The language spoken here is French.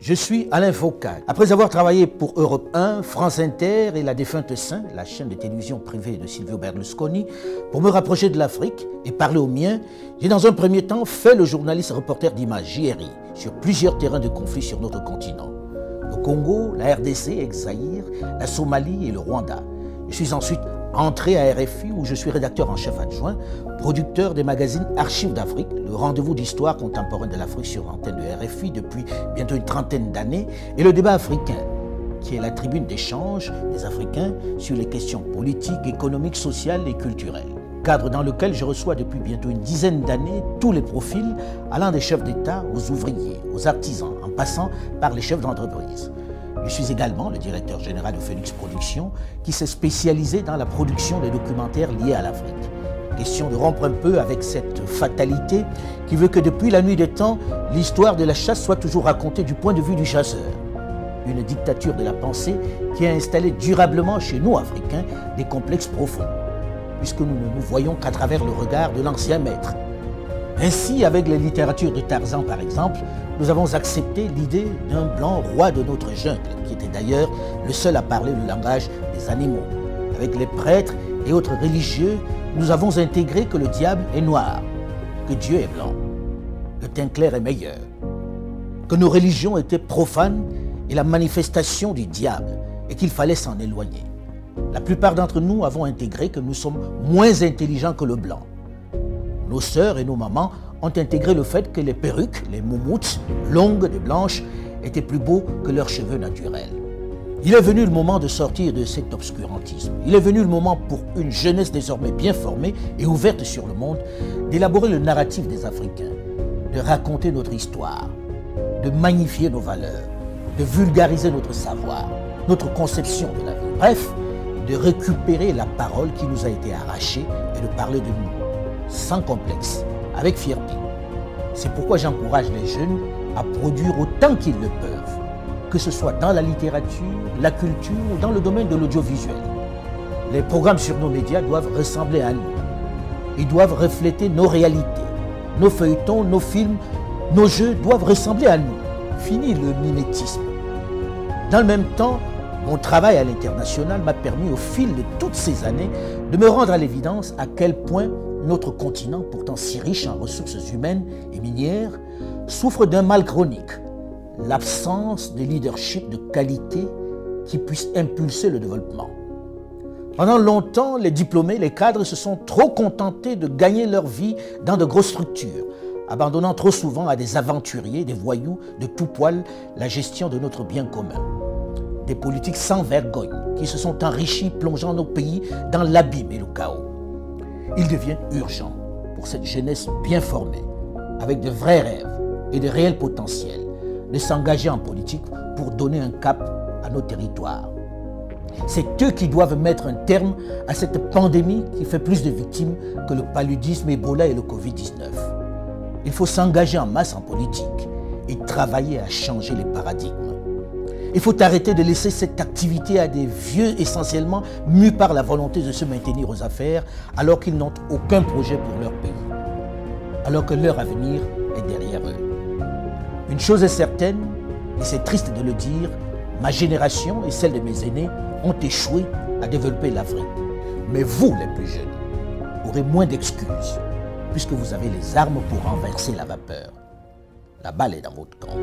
Je suis Alain Foucault. Après avoir travaillé pour Europe 1, France Inter et la défunte Saint, la chaîne de télévision privée de Silvio Berlusconi, pour me rapprocher de l'Afrique et parler aux miens, j'ai dans un premier temps fait le journaliste reporter d'Image, JRI, sur plusieurs terrains de conflit sur notre continent. Le Congo, la RDC, ex-Zaïre, la Somalie et le Rwanda. Je suis ensuite entré à RFI où je suis rédacteur en chef adjoint, producteur des magazines Archives d'Afrique, le rendez-vous d'histoire contemporaine de l'Afrique sur l'antenne de RFI depuis bientôt une trentaine d'années, et le débat africain, qui est la tribune d'échange des Africains sur les questions politiques, économiques, sociales et culturelles. Cadre dans lequel je reçois depuis bientôt une dizaine d'années tous les profils allant des chefs d'État aux ouvriers, aux artisans, en passant par les chefs d'entreprise. Je suis également le directeur général de Phoenix Productions qui s'est spécialisé dans la production de documentaires liés à l'Afrique. Question de rompre un peu avec cette fatalité qui veut que depuis la nuit des temps, l'histoire de la chasse soit toujours racontée du point de vue du chasseur. Une dictature de la pensée qui a installé durablement chez nous, Africains, des complexes profonds, puisque nous ne nous voyons qu'à travers le regard de l'ancien maître. Ainsi, avec la littérature de Tarzan par exemple, nous avons accepté l'idée d'un blanc roi de notre jungle, qui était d'ailleurs le seul à parler le langage des animaux. Avec les prêtres et autres religieux, nous avons intégré que le diable est noir, que Dieu est blanc, le teint clair est meilleur, que nos religions étaient profanes et la manifestation du diable, et qu'il fallait s'en éloigner. La plupart d'entre nous avons intégré que nous sommes moins intelligents que le blanc. Nos sœurs et nos mamans ont intégré le fait que les perruques, les moumoutes, longues et blanches, étaient plus beaux que leurs cheveux naturels. Il est venu le moment de sortir de cet obscurantisme. Il est venu le moment pour une jeunesse désormais bien formée et ouverte sur le monde, d'élaborer le narratif des Africains, de raconter notre histoire, de magnifier nos valeurs, de vulgariser notre savoir, notre conception de la vie. Bref, de récupérer la parole qui nous a été arrachée et de parler de nous, sans complexe, avec fierté. C'est pourquoi j'encourage les jeunes à produire autant qu'ils le peuvent, que ce soit dans la littérature, la culture ou dans le domaine de l'audiovisuel. Les programmes sur nos médias doivent ressembler à nous. Ils doivent refléter nos réalités. Nos feuilletons, nos films, nos jeux doivent ressembler à nous. Fini le mimétisme. Dans le même temps, mon travail à l'international m'a permis au fil de toutes ces années de me rendre à l'évidence à quel point notre continent, pourtant si riche en ressources humaines et minières, souffre d'un mal chronique, l'absence de leadership de qualité qui puisse impulser le développement. Pendant longtemps, les diplômés, les cadres se sont trop contentés de gagner leur vie dans de grosses structures, abandonnant trop souvent à des aventuriers, des voyous de tout poil la gestion de notre bien commun. Des politiques sans vergogne qui se sont enrichis, plongeant nos pays dans l'abîme et le chaos. Il devient urgent pour cette jeunesse bien formée, avec de vrais rêves et de réels potentiels, de s'engager en politique pour donner un cap à nos territoires. C'est eux qui doivent mettre un terme à cette pandémie qui fait plus de victimes que le paludisme, Ebola et le Covid-19. Il faut s'engager en masse en politique et travailler à changer les paradigmes. Il faut arrêter de laisser cette activité à des vieux essentiellement mus par la volonté de se maintenir aux affaires alors qu'ils n'ont aucun projet pour leur pays, alors que leur avenir est derrière eux. Une chose est certaine, et c'est triste de le dire, ma génération et celle de mes aînés ont échoué à développer l'Afrique. Mais vous, les plus jeunes, aurez moins d'excuses puisque vous avez les armes pour renverser la vapeur. La balle est dans votre camp.